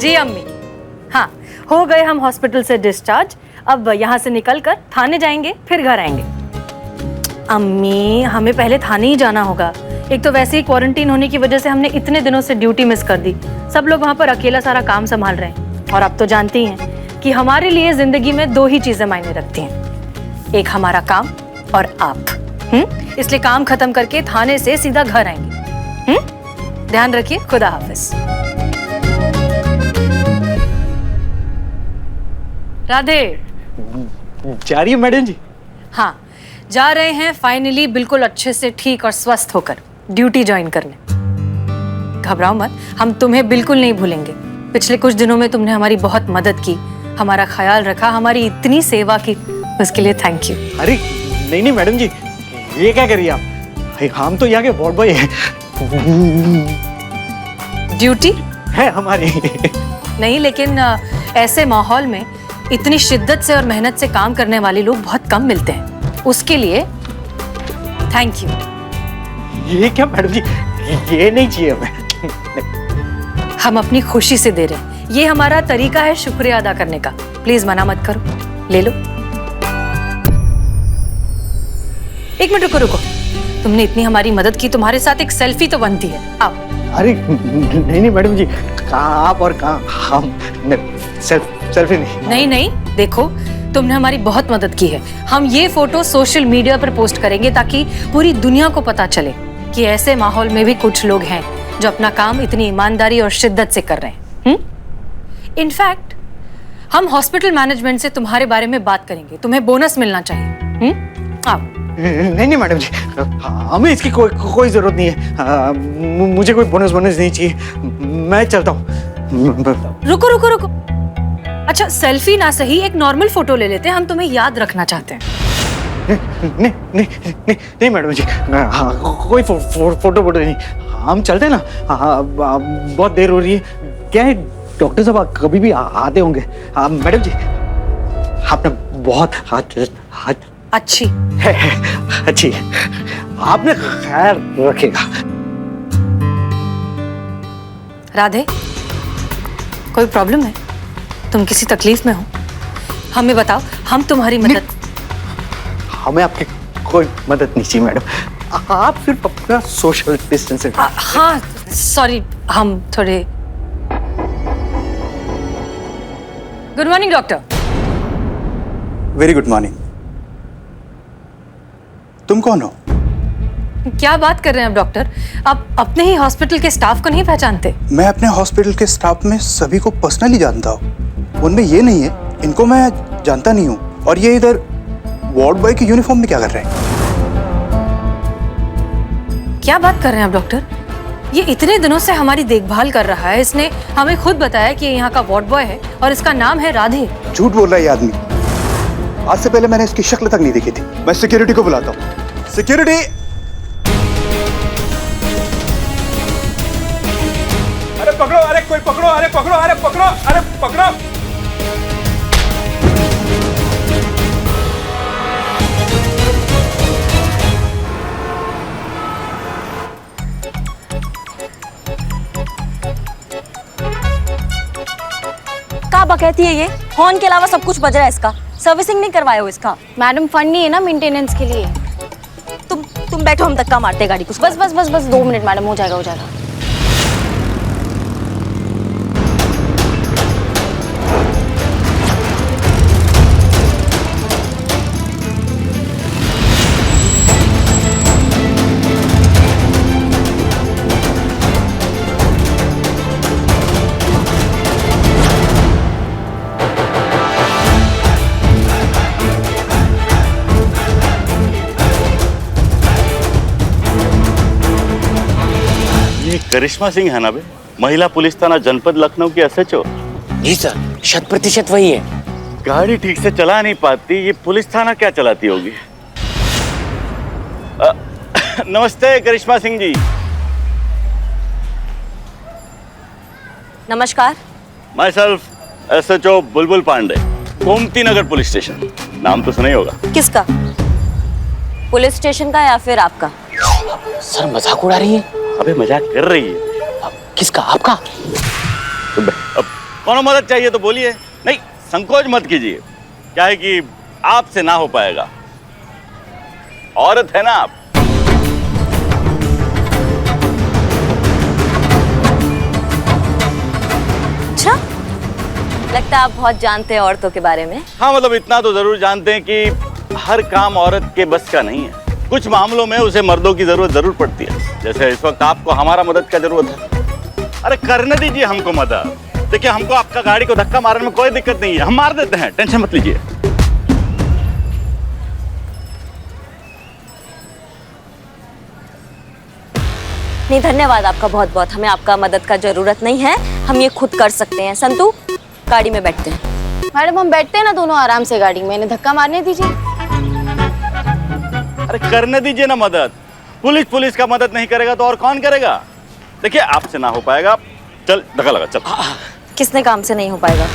जी अम्मी, हाँ हो गए हम हॉस्पिटल से डिस्चार्ज। अब यहाँ से निकलकर थाने जाएंगे, फिर घर आएंगे। अम्मी, हमें पहले थाने ही जाना होगा। एक तो वैसे ही क्वारंटीन होने की वजह से हमने इतने दिनों से ड्यूटी मिस कर दी। सब लोग वहाँ पर अकेला सारा काम संभाल रहे हैं। और आप तो जानती हैं कि हमारे लिए जिंदगी में दो ही चीजें मायने रखती हैं, एक हमारा काम और आप। इसलिए काम खत्म करके थाने से सीधा घर आएंगे। ध्यान रखिए। खुदा हाफिज। राधे। जा रही है मैडम जी? हाँ, जा रहे हैं फाइनली, बिल्कुल अच्छे से ठीक और स्वस्थ होकर ड्यूटी ज्वाइन करने। घबराओ मत, हम तुम्हें बिल्कुल नहीं भूलेंगे। पिछले कुछ दिनों में तुमने हमारी बहुत मदद की, हमारा ख्याल रखा, हमारी इतनी सेवा की, उसके लिए थैंक यू। अरे नहीं मैडम जी, ये क्या करिए आप? हम तो यहाँ के वार्ड बॉय हैं। ड्यूटी है हमारी। नहीं, लेकिन ऐसे माहौल में इतनी शिद्दत से और मेहनत से काम करने वाले लोग बहुत कम मिलते हैं। उसके लिए थैंक यू। ये क्या मैडम जी, ये नहीं चाहिए हमें। हम अपनी खुशी से दे रहे हैं, ये हमारा तरीका है शुक्रिया अदा करने का। प्लीज मना मत करो, ले लो। एक मिनट रुको। तुमने इतनी हमारी मदद की, तुम्हारे साथ एक सेल्फी तो बनती है। आओ। अरे नहीं मैडम जी, कहाँ आप और कहाँ हम। सेल्फी नहीं, देखो तुमने हमारी बहुत मदद की है। हम ये फोटो सोशल मीडिया पर पोस्ट करेंगे ताकि पूरी दुनिया को पता चले कि ऐसे माहौल में भी कुछ लोग हैं जो अपना काम इतनी ईमानदारी और शिद्दत से कर रहे हैं। इनफैक्ट हम हॉस्पिटल मैनेजमेंट से तुम्हारे बारे में बात करेंगे, तुम्हें बोनस मिलना चाहिए। आओ। नहीं मैडम जी, हमें इसकी कोई जरूरत नहीं है। मुझे कोई बोनस नहीं चाहिए, मैं चलता हूँ। रुको। अच्छा, सेल्फी ना सही, एक नॉर्मल फोटो ले लेते हैं, हम तुम्हें याद रखना चाहते हैं। नहीं मैडम जी, कोई फोटो नहीं। हम चलते हैं ना, बहुत देर हो रही है। क्या है, डॉक्टर साहब कभी भी आते होंगे। मैडम जी, आपने बहुत अच्छी है, आपने ख्याल रखेगा। राधे, कोई प्रॉब्लम है? तुम किसी तकलीफ में हो? हमें बताओ, हम तुम्हारी मदद। हमें आपकी कोई मदद नहीं चाहिए मैडम, आप सिर्फ अपना सोशल डिस्टेंसिंग। हाँ सॉरी, हम थोड़े। Good morning doctor. Very good morning. तुम कौन हो? क्या बात कर रहे हैं आप डॉक्टर? आप अपने ही हॉस्पिटल के स्टाफ को नहीं पहचानते? मैं अपने हॉस्पिटल के स्टाफ में सभी को पर्सनली जानता हूँ, उनमें ये नहीं है, इनको मैं जानता नहीं हूँ। और ये इधर वार्ड बॉय की यूनिफॉर्म में क्या कर रहे हैं? क्या बात कर रहे हैं आप डॉक्टर? ये इतने दिनों से हमारी देखभाल कर रहा है, इसने हमें खुद बताया कि ये यहाँ का वार्ड बॉय है और इसका नाम है राधे। झूठ बोल रहा है ये आदमी। आज से पहले मैंने इसकी शक्ल तक नहीं देखी थी। मैं सिक्योरिटी को बुलाता हूँ। सिक्योरिटी! अरे पकड़ो, अरे कोई पकड़ो, अरे पकड़ो, अरे पकड़ो, अरे पकड़ो। क्या बकैती है ये? हॉर्न के अलावा सब कुछ बज रहा है इसका। सर्विसिंग नहीं करवाए हो इसका? मैडम फंड नहीं है ना मेंटेनेंस के लिए। तुम बैठो, हम धक्का मारते गाड़ी को। बस 2 मिनट मैडम, हो जाएगा। करिश्मा सिंह है ना बे, महिला पुलिस थाना जनपद लखनऊ की एसएचओ। जी सर, 100% वही है। गाड़ी ठीक से चला नहीं पाती, ये पुलिस थाना क्या चलाती होगी? नमस्ते करिश्मा सिंह जी। नमस्कार। My self SHO Bulbul Pandey, Gomti Nagar police station. नाम तो सुना ही होगा। किसका? पुलिस स्टेशन का या फिर आपका? सर मजाक उड़ा रही है। अबे मजाक कर रही है। किसका? आपका? तो अब कोनो मदद चाहिए तो बोलिए, नहीं संकोच मत कीजिए, क्या है कि आपसे ना हो पाएगा, औरत है ना आप। अच्छा, लगता है आप बहुत जानते हैं औरतों के बारे में। हाँ मतलब इतना तो जरूर जानते हैं कि हर काम औरत के बस का नहीं है, कुछ मामलों में उसे मर्दों की जरूरत जरूर पड़ती है। जैसे इस वक्त आपको हमारा मदद का जरूरत है। अरे करने दीजिए हमको मदद। देखिए हमको आपका गाड़ी को धक्का मारने में कोई दिक्कत नहीं है, हम मार देते हैं, टेंशन मत लीजिए। नहीं धन्यवाद आपका बहुत बहुत, हमें आपका मदद का जरूरत नहीं है, हम ये खुद कर सकते हैं। संतू गाड़ी में बैठते हैं। मैडम हम बैठते हैं ना दोनों आराम से गाड़ी में, इन्हें धक्का मारने दीजिए। अरे करने दीजिए ना मदद, पुलिस का मदद नहीं करेगा तो और कौन करेगा। देखिए आपसे ना हो पाएगा, चल धक्का लगा चल। किसने काम से नहीं हो पाएगा।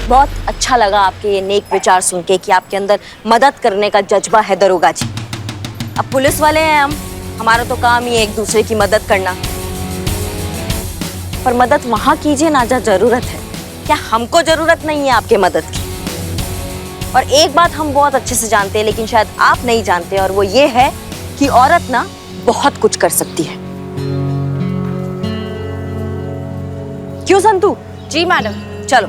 बहुत अच्छा लगा आपके ये नेक विचार सुन के कि आपके अंदर मदद करने का जज्बा है दरोगा जी। अब पुलिस वाले हैं हम, हमारा तो काम ही है एक दूसरे की मदद करना, पर मदद वहां कीजिए ना जहाँ जरूरत है। क्या हमको जरूरत नहीं है आपके मदद की। और एक बात हम बहुत अच्छे से जानते हैं लेकिन शायद आप नहीं जानते, और वो ये है कि औरत ना बहुत कुछ कर सकती है। क्यों संतू? जी मैडम। चलो।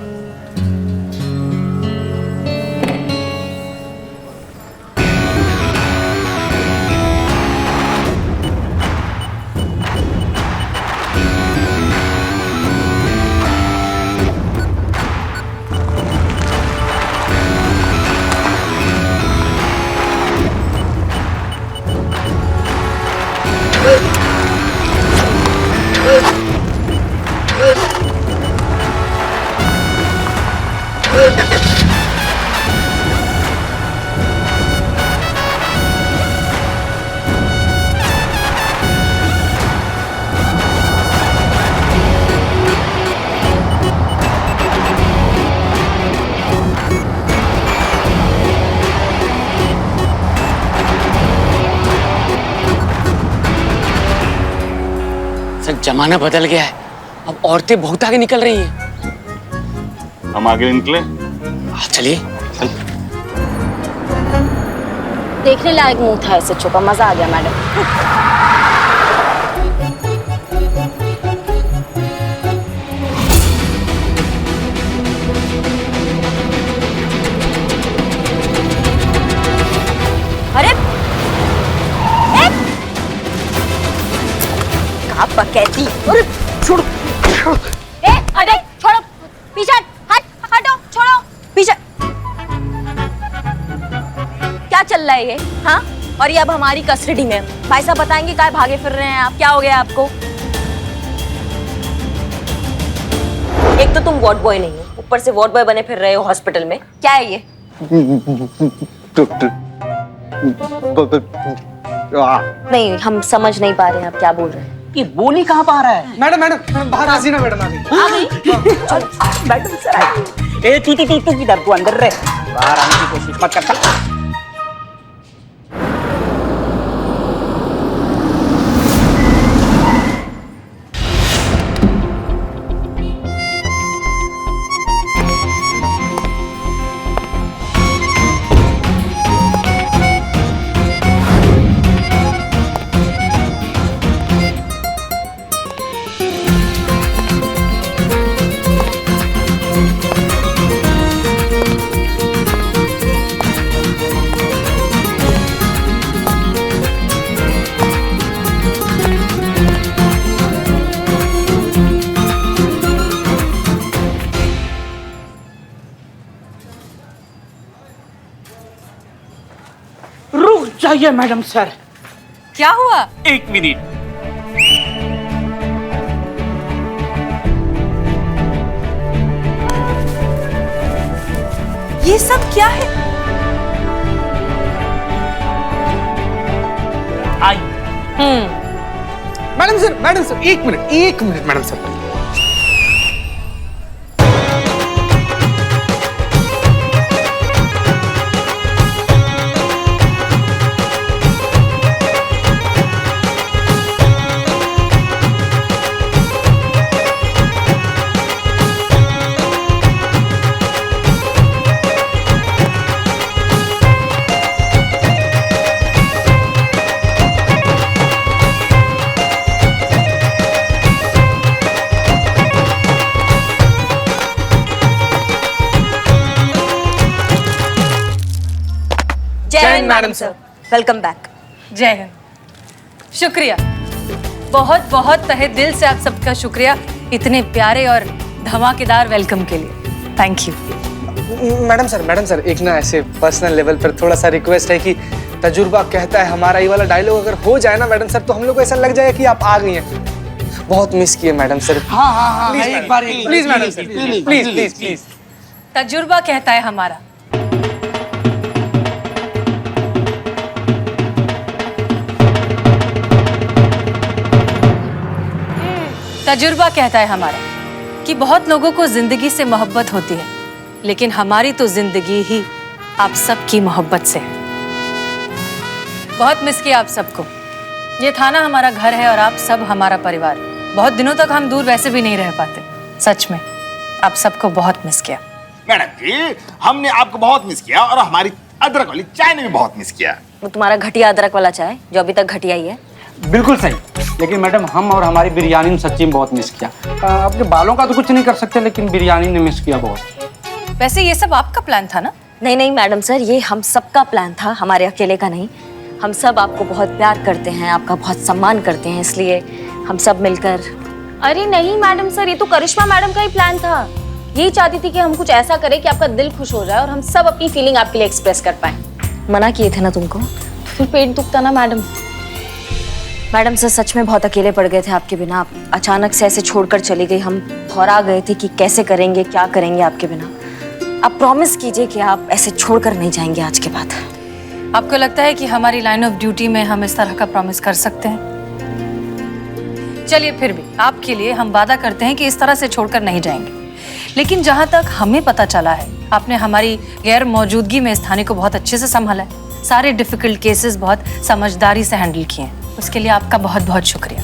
सर जमाना बदल गया है, अब औरतें बहुत आगे निकल रही हैं। हम आगे निकले, चलिए। देखने लायक मुंह था SHO का, मजा आ गया मैडम। अरे क्या बकैती। अरे छोड़ो। अरे छोड़ो, पीछे हटो, छोड़ो पीछे। क्या चल रहा है ये? हाँ, और ये अब हमारी कस्टडी में। भाई साहब बताएंगे क्या भागे फिर रहे हैं आप, क्या हो गया आपको? एक तो तुम वार्ड बॉय नहीं हो, ऊपर से वार्ड बॉय बने फिर रहे हो हॉस्पिटल में। क्या है ये? डॉक्टर नहीं, हम समझ नहीं पा रहे हैं आप क्या बोल रहे हैं। ये बोली कहाँ पा रहा है? मैडम बाहर आ ना मैडम, आ गई। Madam sir I. ए तू किधर, तू अंदर रह, बाहर आने की कोशिश मत कर। चल चाहिए मैडम सर। क्या हुआ? 1 मिनट। ये सब क्या है? आई। Madam sir 1 minute madam sir. जय हिंद मैडम सर। Welcome back. जय हिंद। शुक्रिया, बहुत बहुत तहे दिल से आप सबका शुक्रिया इतने प्यारे और धमाकेदार वेलकम के लिए। Thank you. मैडम सर एक ना ऐसे पर्सनल लेवल पर थोड़ा सा रिक्वेस्ट है कि तजुर्बा कहता है हमारा ये वाला डायलॉग अगर हो जाए ना मैडम सर, तो हम लोग को ऐसा लग जाएगा कि आप आ गई हैं। बहुत मिस किए मैडम सर। हाँ एक बार प्लीज मैडम सर, प्लीज। तजुर्बा कहता है हमारा। तजुर्बा कहता है हमारा कि बहुत लोगों को जिंदगी से मोहब्बत होती है, लेकिन हमारी तो जिंदगी ही आप सबकी मोहब्बत से है। बहुत मिस किया आप सबको। ये थाना हमारा घर है और आप सब हमारा परिवार। बहुत दिनों तक हम दूर वैसे भी नहीं रह पाते। सच में आप सबको बहुत मिस किया। मैडम जी, हमने आपको बहुत मिस किया और हमारी अदरक वाली चाय ने भी बहुत मिस किया। वो तुम्हारा घटिया अदरक वाला चाय जो अभी तक घटिया ही है। बिल्कुल सही, लेकिन मैडम हम और हमारी बिरयानी ने सच्ची में बहुत मिस किया। आपके बालों का तो कुछ नहीं कर सकते, लेकिन बिरयानी ने मिस किया बहुत। वैसे ये सब आपका प्लान था ना? नहीं मैडम सर, ये हम सबका प्लान था, हमारे अकेले का नहीं। हम सब आपको बहुत प्यार करते हैं, आपका बहुत सम्मान करते हैं, इसलिए हम सब मिलकर। अरे नहीं मैडम सर, ये तो करिश्मा मैडम का ही प्लान था। यही चाहती थी कि हम कुछ ऐसा करें कि आपका दिल खुश हो जाए और हम सब अपनी फीलिंग आपके लिए एक्सप्रेस कर पाए। मना किए थे ना तुमको? फिर पेट दुखता ना मैडम। मैडम सर सच में बहुत अकेले पड़ गए थे आपके बिना। आप अचानक से ऐसे छोड़कर चली गई, हम घबरा गए थे कि कैसे करेंगे, क्या करेंगे आपके बिना। आप प्रॉमिस कीजिए कि आप ऐसे छोड़कर नहीं जाएंगे आज के बाद। आपको लगता है कि हमारी लाइन ऑफ ड्यूटी में हम इस तरह का प्रॉमिस कर सकते हैं? चलिए फिर भी आपके लिए हम वादा करते हैं कि इस तरह से छोड़कर नहीं जाएंगे। लेकिन जहां तक हमें पता चला है, आपने हमारी गैर मौजूदगी में इस थाने को बहुत अच्छे से संभाला है। सारे डिफिकल्ट केसेस बहुत समझदारी से हैंडल किए हैं। उसके लिए आपका बहुत बहुत शुक्रिया।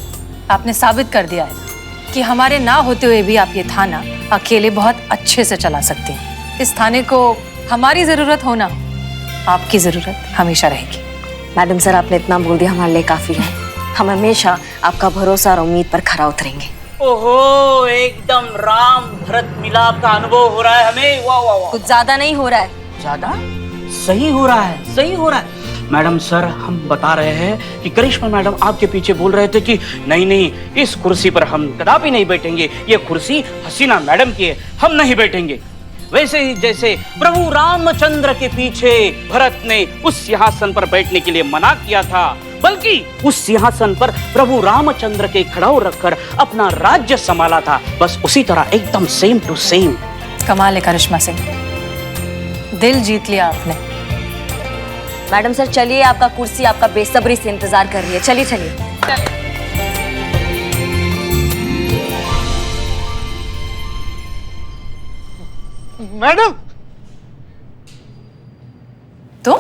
आपने साबित कर दिया है कि हमारे ना होते हुए भी आप ये थाना अकेले बहुत अच्छे से चला सकते हैं। इस थाने को हमारी जरूरत हो ना, आपकी जरूरत हमेशा रहेगी। मैडम सर आपने इतना बोल दिया हमारे लिए काफी है। हम हमेशा आपका भरोसा और उम्मीद पर खरा उतरेंगे। ओहो, एकदम राम भरत मिलाप का अनुभव हो रहा है हमें। वाह वाह वाह। कुछ ज्यादा नहीं हो रहा है? ज्यादा सही हो रहा है, सही हो रहा है। मैडम सर हम बता रहे हैं कि करिश्मा मैडम आपके पीछे बोल रहे थे कि नहीं इस कुर्सी पर हम कदापि नहीं बैठेंगे, ये कुर्सी हसीना मैडम की है, हम नहीं बैठेंगे। वैसे ही जैसे प्रभु रामचंद्र के पीछे भरत ने उस सिंहासन पर बैठने के लिए मना किया था, बल्कि उस सिंहासन पर प्रभु रामचंद्र के खड़ाऊ रखकर अपना राज्य संभाला था, बस उसी तरह एकदम सेम टू सेम। कमाल है करिश्मा सिंह, दिल जीत लिया आपने। मैडम सर चलिए, आपका कुर्सी आपका बेसब्री से इंतजार कर रही है। चलिए चलिए। मैडम तुम?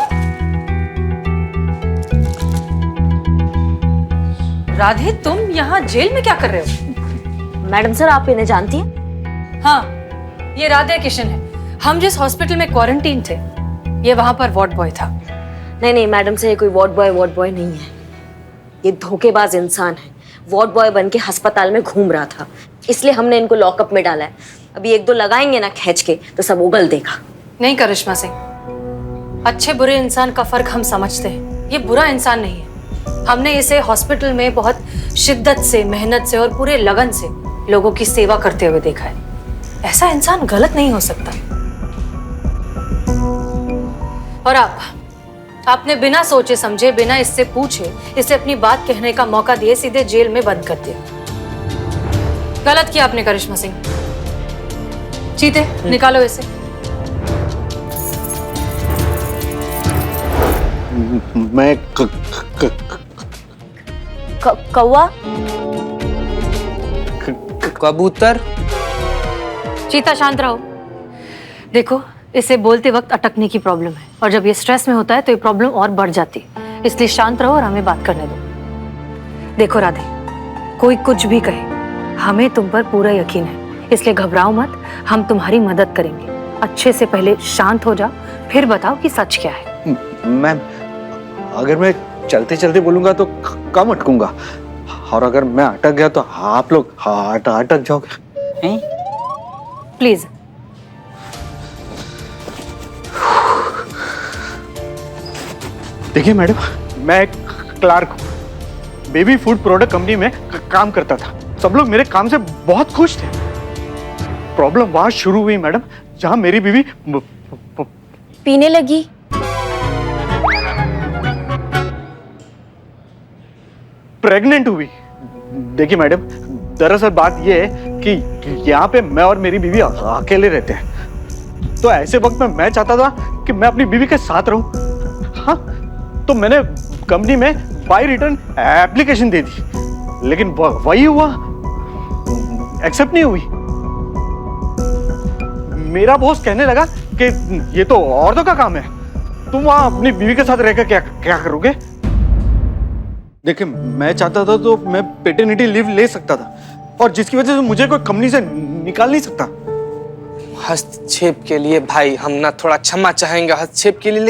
राधे तुम यहाँ जेल में क्या कर रहे हो? मैडम सर आप इन्हें जानती हैं? हाँ, ये राधे किशन है। हम जिस हॉस्पिटल में क्वारंटीन थे, ये वहां पर वार्ड बॉय था। नहीं मैडम सर, ये कोई वार्ड बॉय नहीं है। ये धोखेबाज इंसान है। वार्ड बॉय बन के अस्पताल में घूम रहा था, इसलिए हमने इनको लॉकअप में डाला है। अभी एक दो लगाएंगे ना खींच के तो सब उगल देगा। नहीं करिश्मा सिंह, अच्छे बुरे इंसान का फर्क हम समझते हैं। ये बुरा इंसान नहीं है। हमने इसे हॉस्पिटल में बहुत शिद्दत से, मेहनत से और पूरे लगन से लोगों की सेवा करते हुए देखा है। ऐसा इंसान गलत नहीं हो सकता। और आपने बिना सोचे समझे, बिना इससे पूछे, इसे अपनी बात कहने का मौका दिए सीधे जेल में बंद कर दिया। गलत किया आपने करिश्मा सिंह। चीते निकालो इसे। मैं कौवा? कबूतर? चीता शांत रहो। देखो, इसे बोलते वक्त अटकने की प्रॉब्लम है, और जब ये स्ट्रेस में होता है तो ये प्रॉब्लम और बढ़ जाती है। इसलिए शांत रहो और हमें बात करने दो। देखो राधे, कोई कुछ भी कहे, हमें तुम पर पूरा यकीन है, इसलिए घबराओ मत। हम तुम्हारी मदद करेंगे। अच्छे से पहले शांत हो जाओ, फिर बताओ कि सच क्या है। मैम, अगर मैं चलते चलते बोलूंगा तो कम अटकूंगा, और अगर मैं अटक गया तो आप लोग अटक जाओगे। प्लीज। देखिए मैडम, मैं एक क्लार्क हूँ, बेबी फूड प्रोडक्ट कंपनी में काम करता था। सब लोग मेरे काम से बहुत खुश थे। प्रॉब्लम वहां शुरू हुई मैडम, जहां मेरी बीवी पीने लगी। प्रेग्नेंट हुई। देखिए मैडम, दरअसल बात यह है कि यहाँ पे मैं और मेरी बीवी अकेले रहते हैं, तो ऐसे वक्त में मैं चाहता था कि मैं अपनी बीवी के साथ रहूं। हाँ, तो मैंने कंपनी में बाय रिटर्न एप्लीकेशन दे दी, लेकिन वही हुआ, एक्सेप्ट नहीं हुई। मेरा बॉस कहने लगा कि ये तो औरतों का काम है, तुम वहां अपनी बीवी के साथ रहकर क्या करोगे। देखिए, मैं चाहता था तो मैं पेटर्निटी लीव ले सकता था, और जिसकी वजह से मुझे कोई कंपनी से निकाल नहीं सकता। हस्तक्षेप के लिए भाई हम ना थोड़ा क्षमा चाहेंगे हस्तक्षेप के लिए,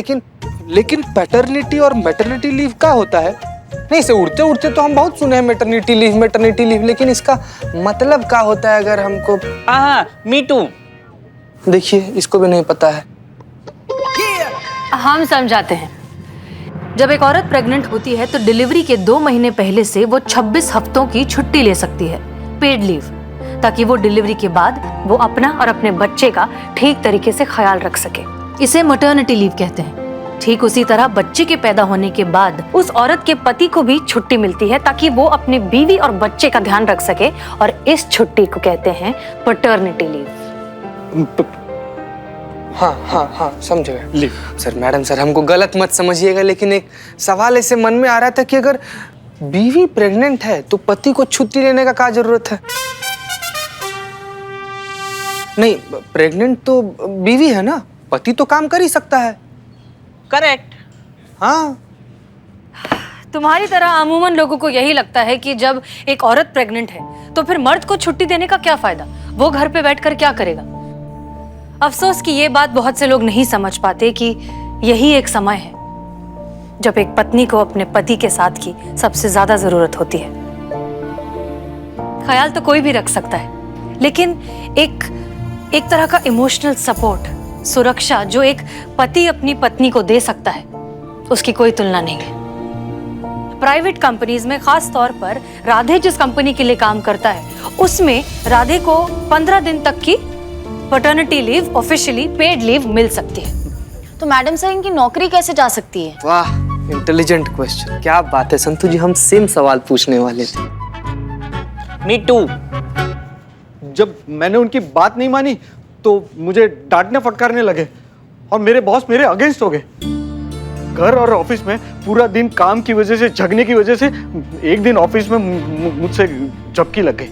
लेकिन पैटर्निटी और मैटरनिटी लीव क्या होता है? नहीं, इसे उड़ते उड़ते तो हम बहुत सुने हैं मैटरनिटी लीव, लेकिन इसका मतलब क्या होता है अगर हमको? हाँ, मी टू। देखिए, इसको भी नहीं पता है। हम समझाते हैं। जब एक औरत प्रेग्नेंट होती है तो डिलीवरी के 2 महीने पहले से वो 26 हफ्तों की छुट्टी ले सकती है, पेड लीव, ताकि वो डिलीवरी के बाद वो अपना और अपने बच्चे का ठीक तरीके से ख्याल रख सके। इसे मैटरनिटी लीव कहते हैं। ठीक उसी तरह बच्चे के पैदा होने के बाद उस औरत के पति को भी छुट्टी मिलती है, ताकि वो अपने बीवी और बच्चे का ध्यान रख सके, और इस छुट्टी को कहते हैं पैटर्निटी लीव। हाँ, समझ गए सर। मैडम सर, हमको गलत मत समझिएगा, लेकिन एक सवाल ऐसे मन में आ रहा था कि अगर बीवी प्रेग्नेंट है तो पति को छुट्टी लेने का क्या जरूरत है? नहीं, प्रेग्नेंट तो बीवी है ना, पति तो काम कर ही सकता है। करेक्ट। हाँ, तुम्हारी तरह अमूमन लोगों को यही लगता है कि जब एक औरत प्रेग्नेंट है तो फिर मर्द को छुट्टी देने का क्या फायदा, वो घर पे बैठकर क्या करेगा। अफसोस कि ये बात बहुत से लोग नहीं समझ पाते कि यही एक समय है जब एक पत्नी को अपने पति के साथ की सबसे ज्यादा जरूरत होती है। ख्याल तो कोई भी रख सकता है, लेकिन एक तरह का इमोशनल सपोर्ट, सुरक्षा जो एक पति अपनी पत्नी को दे सकता है, उसकी कोई तुलना नहीं है। प्राइवेट कंपनीज में खास तौर पर राधे जिस कंपनी के लिए काम करता है, उसमें राधे को 15 दिन तक की paternity leave, officially paid leave मिल सकती है। तो मैडम सर, इनकी नौकरी कैसे जा सकती है? वाह, इंटेलिजेंट क्वेश्चन। क्या बात है संतु जी, हम सेम सवाल पूछने वाले थे। Me too. जब मैंने उनकी बात नहीं मानी तो मुझे डांटने फटकारने लगे, और मेरे बॉस मेरे अगेंस्ट हो गए। घर और ऑफिस में पूरा दिन काम की वजह से, झगड़ने की वजह से एक दिन ऑफिस में मुझसे झपकी लग गई,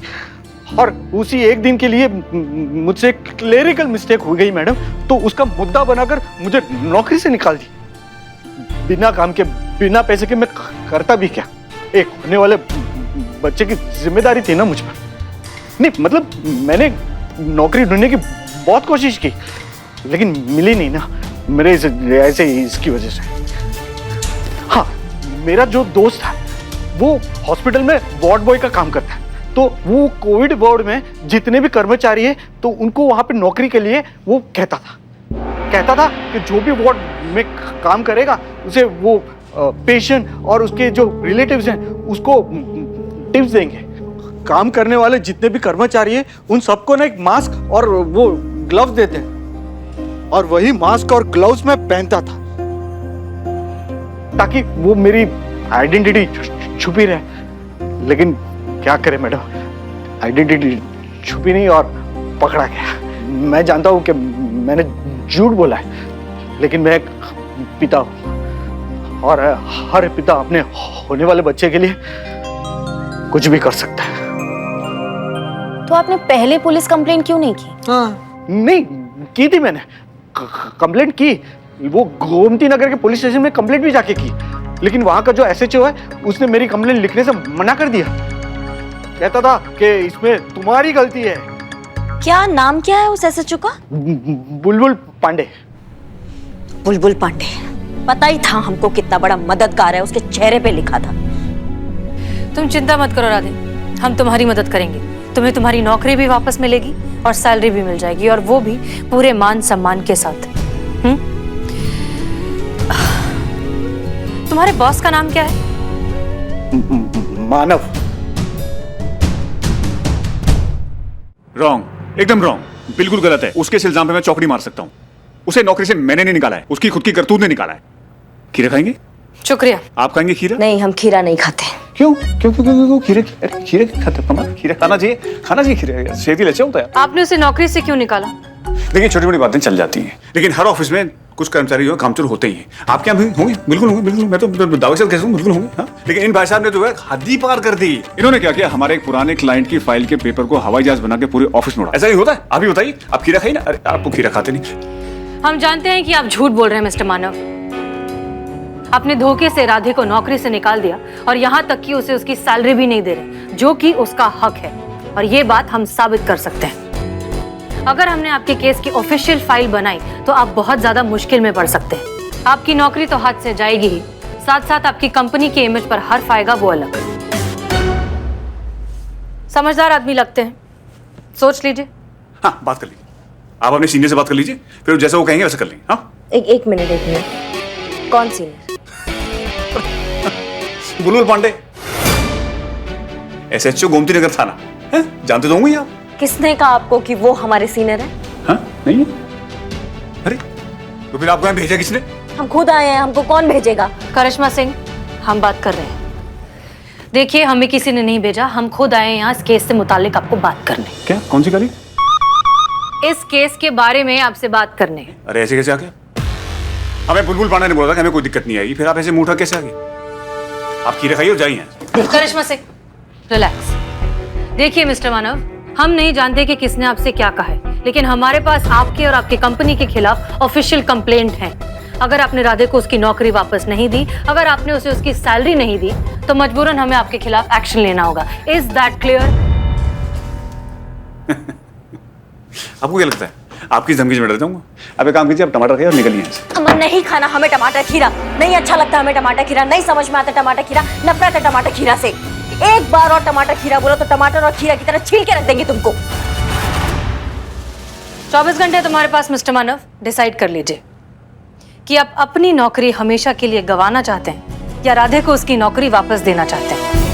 और उसी एक दिन के लिए मुझसे क्लेरिकल मिस्टेक हो गई मैडम, तो उसका मुद्दा बनाकर मुझे नौकरी से निकाल दी। बिना काम के, बिना पैसे के मैं करता भी क्या? एक होने वाले बच्चे की जिम्मेदारी थी ना मुझ पर। नहीं मतलब मैंने नौकरी ढूंढने की बहुत कोशिश की, लेकिन मिली नहीं ना, मेरे ऐसे इसकी वजह से। हाँ, मेरा जो दोस्त है वो हॉस्पिटल में वार्ड बॉय का काम करता है, तो वो कोविड वार्ड में जितने भी कर्मचारी है तो उनको वहां पे नौकरी के लिए वो कहता था कि जो भी वार्ड में काम करेगा उसे वो पेशेंट और उसके जो रिलेटिव्स हैं उसको टिप्स देंगे। काम करने वाले जितने भी कर्मचारी हैं उन सबको ना एक मास्क और वो ग्लव्स देते हैं, और वही मास्क और ग्लव्स मैं पहनता था ताकि वो मेरी आइडेंटिटी छुपी रहे। लेकिन क्या करें मैडम, आइडेंटिटी छुपी नहीं और पकड़ा गया। मैं जानता हूं कि मैंने झूठ बोला है, लेकिन मैं एक पिता हूं, और हर पिता अपने होने वाले बच्चे के लिए कुछ भी कर सकता है। तो आपने पहले पुलिस कंप्लेंट क्यों नहीं की? हाँ, नहीं की थी मैंने, कंप्लेंट की, वो गोमती नगर के पुलिस स्टेशन में कंप्लेंट भी जाके की, लेकिन वहां का जो एसएचओ है उसने मेरी कंप्लेंट लिखने से मना कर दिया। कहता था कि इसमें तुम्हारी गलती है। क्या नाम क्या है उस एसएचओ का? बुलबुल पांडे। बुलबुल पांडे, पता ही था हमको कितना बड़ा मददगार है, उसके चेहरे पे लिखा था। तुम चिंता मत करो राधे, हम तुम्हारी मदद करेंगे। तुम्हें तुम्हारी नौकरी भी वापस मिलेगी और सैलरी भी मिल जाएगी, और वो भी पूरे मान सम्मान के साथ। तुम्हारे बॉस का नाम क्या है? मानव। रॉन्ग, एकदम रॉन्ग, बिल्कुल गलत है। उसके इस इल्जाम पे मैं चौकड़ी मार सकता हूँ। उसे नौकरी से मैंने नहीं निकाला है, उसकी खुद की करतूत ने निकाला है। खीरा खाएंगे? शुक्रिया। आप खाएंगे खीरा? नहीं, हम खीरा नहीं खाते। क्यों क्यों क्यों क्यों, क्यों? खीरे खीरे खाते? कमाल, खीरा खाना चाहिए खीरे, सेहत ही अच्छा होता है। आपने उसे नौकरी से क्यों निकाला? देखिए, छोटी बड़ी बातें चल जाती हैं, लेकिन हर ऑफिस में कुछ कर्मचारी जो है कामचोर होते ही हैं। आपके यहाँ भी होंगे? बिल्कुल होंगे, बिल्कुल। मैं तो दावे से कहता हूँ बिल्कुल होंगे। हाँ, लेकिन इन भाई साहब ने जो है हद ही पार कर दी। इन्होंने क्या किया, हमारे एक पुराने क्लाइंट की फाइल के पेपर को हवाई जहाज बना के पूरे ऑफिस में उड़ा। ऐसा ही होता है? आप ही बताइए, आप खीरा खाइए ना। अरे आप तो खीरा खाते नहीं। हम जानते हैं कि आप झूठ बोल रहे हैं मिस्टर मानव। आपने धोखे से राधे को नौकरी से निकाल दिया और यहाँ तक कि उसे उसकी सैलरी भी नहीं दे रहे, जो कि उसका हक है। और ये बात हम साबित कर सकते हैं। अगर हमने आपके केस की ऑफिशियल फाइल बनाई तो आप बहुत ज्यादा मुश्किल में पड़ सकते हैं। आपकी नौकरी तो हाथ से जाएगी ही, साथ साथ आपकी कंपनी के इमेज पर हर्फ आएगा, वो अलग। समझदार आदमी लगते हैं, सोच लीजिए। हाँ, बात कर लीजिए। आप अपने सीनियर से बात कर लीजिए, फिर जैसा वो कहेंगे वैसा कर लेंगे। हाँ, एक मिनट। कौन सीनियर? बुलबुल पांडे, SHO गोमती नगर थाना है, जानते तो होंगे आप। किसने कहा आपको कि वो हमारे सीनियर है? हाँ, नहीं है। अरे तो फिर आपको यहाँ भेजा किसने? हम खुद आए हैं, हमको कौन भेजेगा? करिश्मा सिंह, हम बात कर रहे हैं। देखिए, हमें किसी ने नहीं भेजा, हम खुद आए हैं यहाँ इस केस से मुतालिक आपको बात करने। क्या? कौन सी गाड़ी? इस केस के बारे में आपसे बात करने। अरे ऐसे कैसे आ गया? हमें बुलबुल पांडे ने बोला था कि हमें कोई दिक्कत नहीं आएगी, फिर आप ऐसे मुंह उठा कैसे आ गए? आप खीरे खाइए और जाइए। करिश्मा सिंह, रिलैक्स। देखिए मिस्टर मानव, हम नहीं जानते कि किसने आपसे क्या कहा है, लेकिन हमारे पास आपके और आपकी कंपनी के खिलाफ ऑफिशियल कंप्लेंट है। अगर आपने राधे को उसकी नौकरी वापस नहीं दी, अगर आपने उसे उसकी सैलरी नहीं दी, तो मजबूरन हमें आपके खिलाफ एक्शन लेना होगा। Is that clear? आपको क्या लगता है आपकी धमकी में डर जाऊंगा? अब एक काम कीजिए, आप टमाटर खाइए और निकलिए यहाँ से। हमें नहीं खाना, हमें टमाटर खीरा नहीं अच्छा लगता। हमें टमाटर खीरा नहीं समझ में आता। टमाटर खीरा नफरत है टमाटर खीरा से। एक बार और टमाटर खीरा बोलो तो टमाटर और खीरा की तरह छील के रख देंगे तुमको। 24 घंटे तुम्हारे पास मिस्टर मानव, डिसाइड कर लीजिए कि आप अपनी नौकरी हमेशा के लिए गंवाना चाहते हैं या राधे को उसकी नौकरी वापस देना चाहते हैं।